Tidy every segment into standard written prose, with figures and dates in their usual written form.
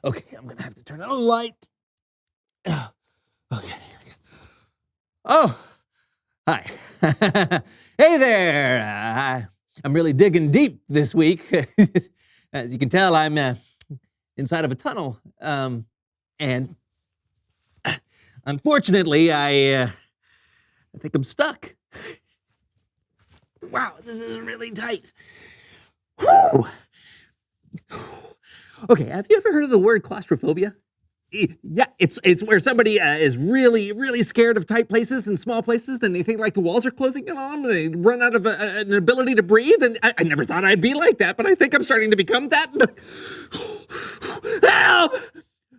Okay, I'm gonna have to turn on a light. Okay, here we go. Oh, hi. Hey there. I'm really digging deep this week. As you can tell, I'm inside of a tunnel. And unfortunately, I think I'm stuck. Wow, this is really tight. Whew. Okay, have you ever heard of the word claustrophobia? Yeah, it's where somebody is really, really scared of tight places and small places, and they think like the walls are closing in on them, and they run out of an ability to breathe, and I never thought I'd be like that, but I think I'm starting to become that. Help!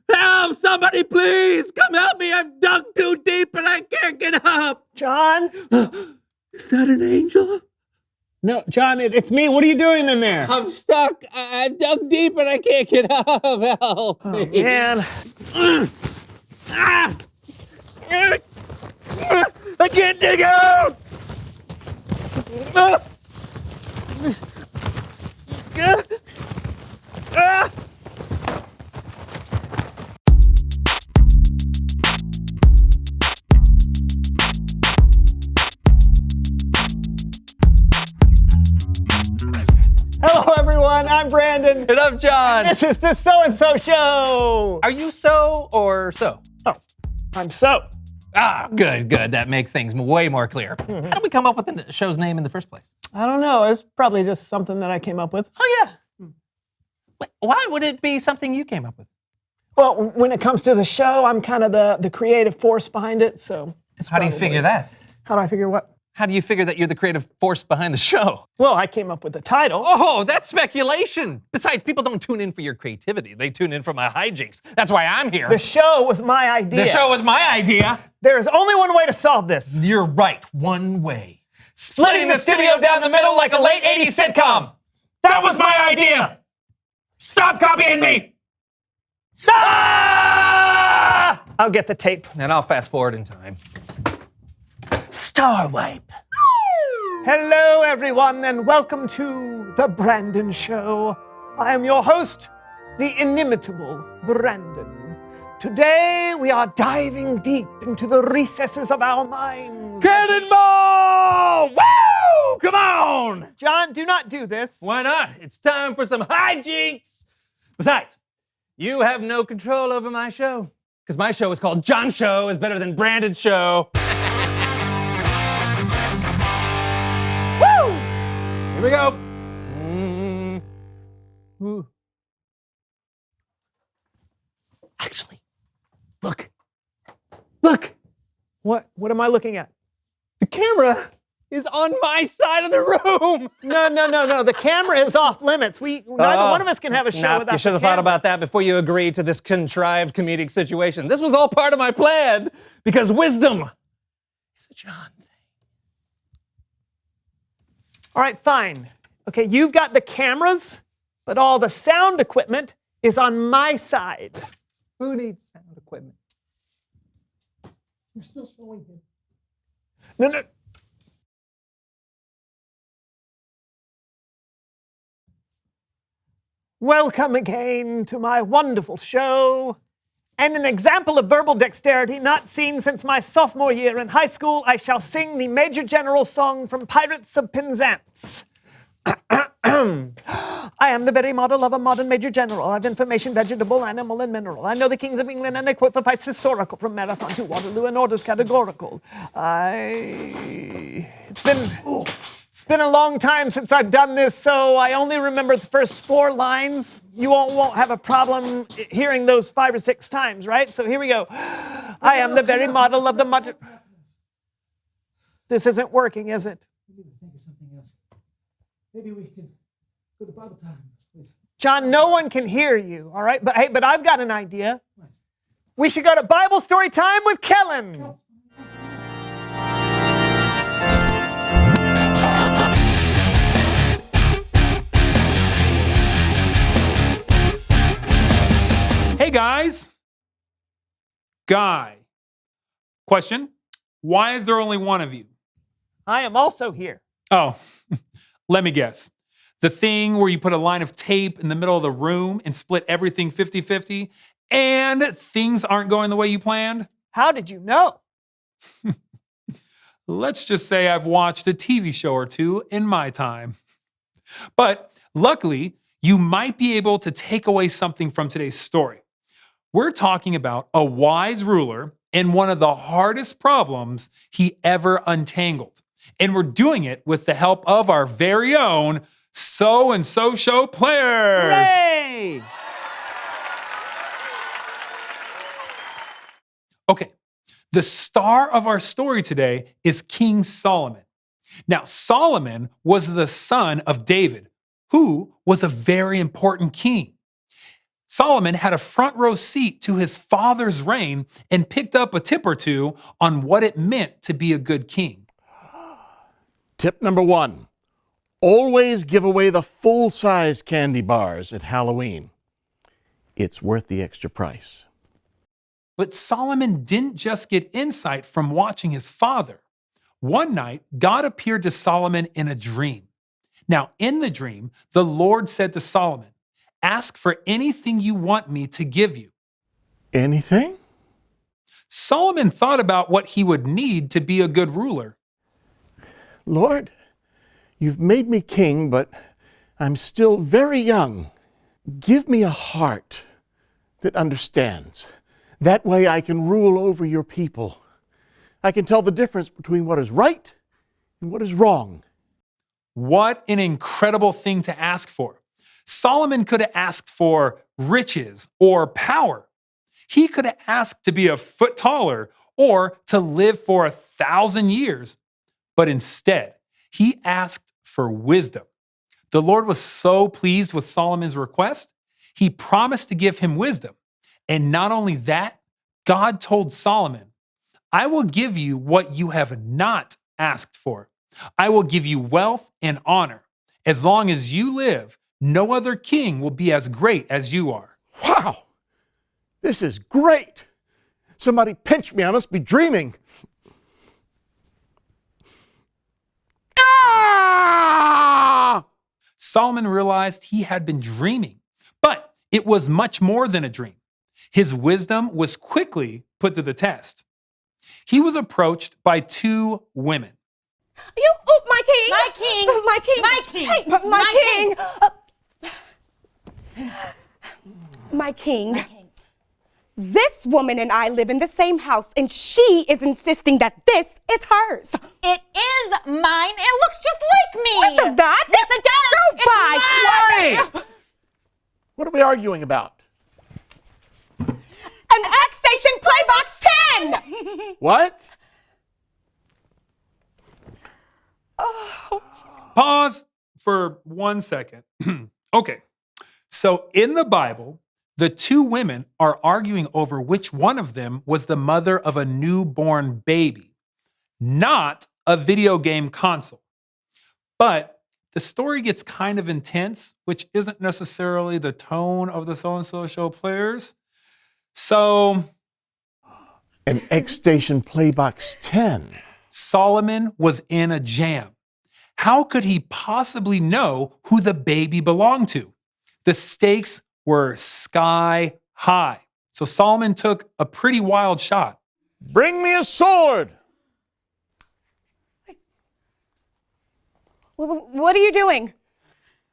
Help! Somebody please! Come help me! I've dug too deep and I can't get up! John? Is that an angel? No, John, it's me. What are you doing in there? I'm stuck. I've dug deep and I can't get up. Help me. Man. I can't dig out. Hello, everyone. I'm Brandon. And I'm John. This is the So&So Show. Are you so or so? Oh, I'm So. Ah, good. That makes things way more clear. How did we come up with the show's name in the first place? I don't know. It's probably just something that I came up with. Oh, yeah. Wait, why would it be something you came up with? Well, when it comes to the show, I'm kind of the creative force behind it, so it's How do you figure that? How do I figure what? How do you figure that you're the creative force behind the show? Well, I came up with the title. Oh, that's speculation. Besides, people don't tune in for your creativity. They tune in for my hijinks. That's why I'm here. The show was my idea. The show was my idea. There is only one way to solve this. You're right. One way. Splitting the studio down the middle like a late 80s sitcom. That was my idea. Stop copying me. Ah! I'll get the tape. And I'll fast forward in time. Star Wipe. Hello, everyone, and welcome to The Brandon Show. I am your host, the inimitable Brandon. Today, we are diving deep into the recesses of our minds. Cannonball! Woo! Come on! John, do not do this. Why not? It's time for some hijinks. Besides, you have no control over my show. Because my show is called John Show is Better Than Brandon's Show. Woo! Here we go. Ooh. Actually, look. What am I looking at? The camera is on my side of the room. No. The camera is off limits. Neither one of us can have a show without You should have thought about that before you agreed to this contrived comedic situation. This was all part of my plan because wisdom is a John thing. All right, fine. Okay, you've got the cameras, but all the sound equipment is on my side. Who needs sound equipment? You're still showing him. No. Welcome again to my wonderful show. And an example of verbal dexterity not seen since my sophomore year in high school, I shall sing the Major General song from Pirates of Penzance. I am the very model of a modern Major General. I have information, vegetable, animal, and mineral. I know the kings of England, and I quote the fights historical from Marathon to Waterloo, and orders categorical. It's been a long time since I've done this, so I only remember the first 4 lines. You won't have a problem hearing those 5 or 6 times, right? So here we go. I am the very model of the modern... This isn't working, is it? We need to think of something else. Maybe we can go to Bible time. John, no one can hear you, all right? But hey, I've got an idea. We should go to Bible story time with Kellen. Hey guys. Guy. Question. Why is there only one of you? I am also here. Oh, let me guess. The thing where you put a line of tape in the middle of the room and split everything 50-50, and things aren't going the way you planned? How did you know? Let's just say I've watched a TV show or two in my time. But luckily, you might be able to take away something from today's story. We're talking about a wise ruler and one of the hardest problems he ever untangled. And we're doing it with the help of our very own So&So show players. Hooray! Okay, the star of our story today is King Solomon. Now, Solomon was the son of David, who was a very important king. Solomon had a front row seat to his father's reign and picked up a tip or two on what it meant to be a good king. Tip number 1, always give away the full-size candy bars at Halloween. It's worth the extra price. But Solomon didn't just get insight from watching his father. One night, God appeared to Solomon in a dream. Now, in the dream, the Lord said to Solomon, "Ask for anything you want me to give you." Anything? Solomon thought about what he would need to be a good ruler. Lord, you've made me king, but I'm still very young. Give me a heart that understands. That way I can rule over your people. I can tell the difference between what is right and what is wrong. What an incredible thing to ask for. Solomon could have asked for riches or power. He could have asked to be a foot taller or to live for 1,000 years. But instead, he asked for wisdom. The Lord was so pleased with Solomon's request, he promised to give him wisdom. And not only that, God told Solomon, "I will give you what you have not asked for. I will give you wealth and honor. As long as you live, no other king will be as great as you are." Wow, this is great. Somebody pinch me, I must be dreaming. Ah! Solomon realized he had been dreaming, but it was much more than a dream. His wisdom was quickly put to the test. He was approached by two women. You, oh, my king! My king! My king! My king! Hey, my king! My king. My king. This woman and I live in the same house, and she is insisting that this is hers. It is mine. It looks just like me. What does that? Yes, it does. Go It's by. mine. What are we arguing about? An X Station Playbox 10! What? Pause for 1 second. Okay, so in the Bible, the two women are arguing over which one of them was the mother of a newborn baby, not a video game console. But the story gets kind of intense, which isn't necessarily the tone of the So&So show players. So An X Station Playbox 10. Solomon was in a jam. How could he possibly know who the baby belonged to? The stakes were sky high. So Solomon took a pretty wild shot. Bring me a sword. What are you doing?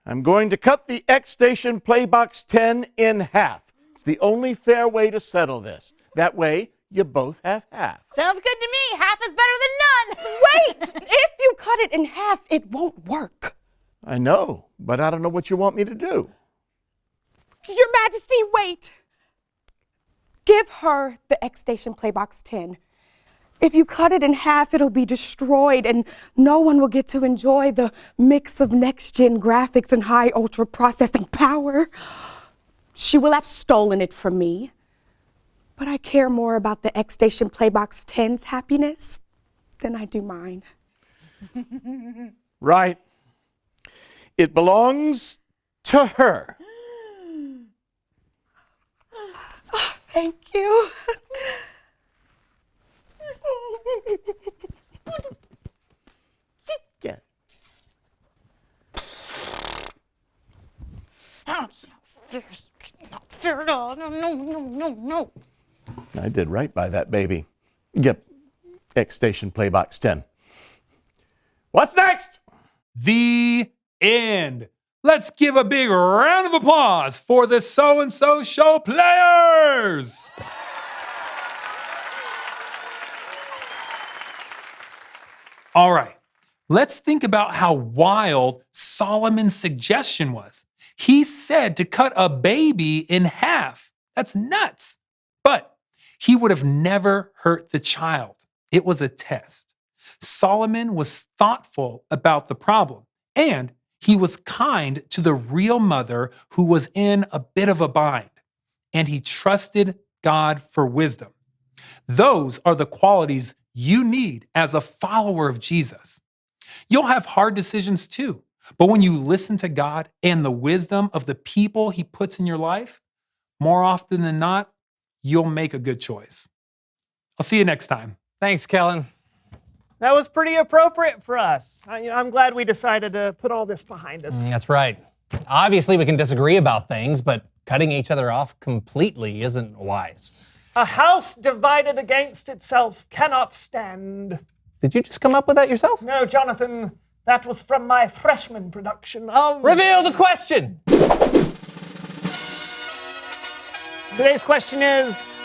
I'm going to cut the X Station Playbox 10 in half. It's the only fair way to settle this. That way, you both have half. Sounds good to me. Half is better than none. Wait! If you cut it in half, it won't work. I know, but I don't know what you want me to do. Your Majesty, wait. Give her the X Station Playbox 10. If you cut it in half, it'll be destroyed and no one will get to enjoy the mix of next-gen graphics and high ultra processing power. She will have stolen it from me. But I care more about the X Station Playbox 10's happiness than I do mine. Right. It belongs to her. Thank you. Yeah. That's not fair at all. No, no, no, no, no. I did right by that baby. Yep. X Station Playbox 10. What's next? The end. Let's give a big round of applause for the So&So show players. All right, let's think about how wild Solomon's suggestion was. He said to cut a baby in half. That's nuts. But he would have never hurt the child. It was a test. Solomon was thoughtful about the problem, and he was kind to the real mother who was in a bit of a bind, and he trusted God for wisdom. Those are the qualities you need as a follower of Jesus. You'll have hard decisions too, but when you listen to God and the wisdom of the people he puts in your life, more often than not, you'll make a good choice. I'll see you next time. Thanks, Kellen. That was pretty appropriate for us. I'm glad we decided to put all this behind us. That's right. Obviously, we can disagree about things, but cutting each other off completely isn't wise. A house divided against itself cannot stand. Did you just come up with that yourself? No, Jonathan, that was from my freshman production of... Reveal the question! Today's question is,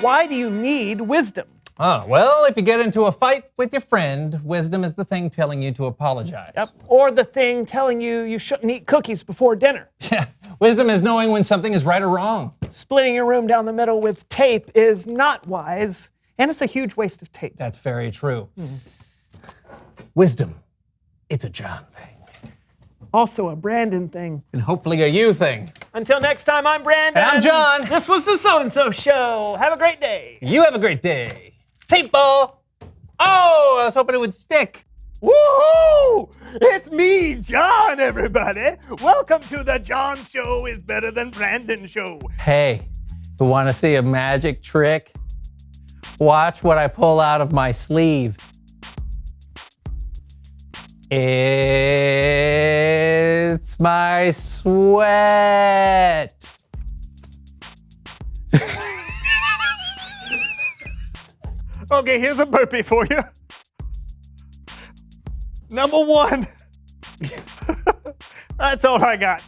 why do you need wisdom? Oh, well, if you get into a fight with your friend, wisdom is the thing telling you to apologize. Yep. Or the thing telling you shouldn't eat cookies before dinner. Yeah. Wisdom is knowing when something is right or wrong. Splitting your room down the middle with tape is not wise, and it's a huge waste of tape. That's very true. Wisdom, it's a John thing. Also a Brandon thing. And hopefully a you thing. Until next time, I'm Brandon. And I'm John. This was the So&So Show. Have a great day. You have a great day. Tape ball. Oh, I was hoping it would stick. Woohoo! It's me, John, everybody. Welcome to the John Show is Better Than Brandon Show. Hey, you want to see a magic trick? Watch what I pull out of my sleeve. It's my sweat. Okay, here's a burpee for you. Number one. That's all I got.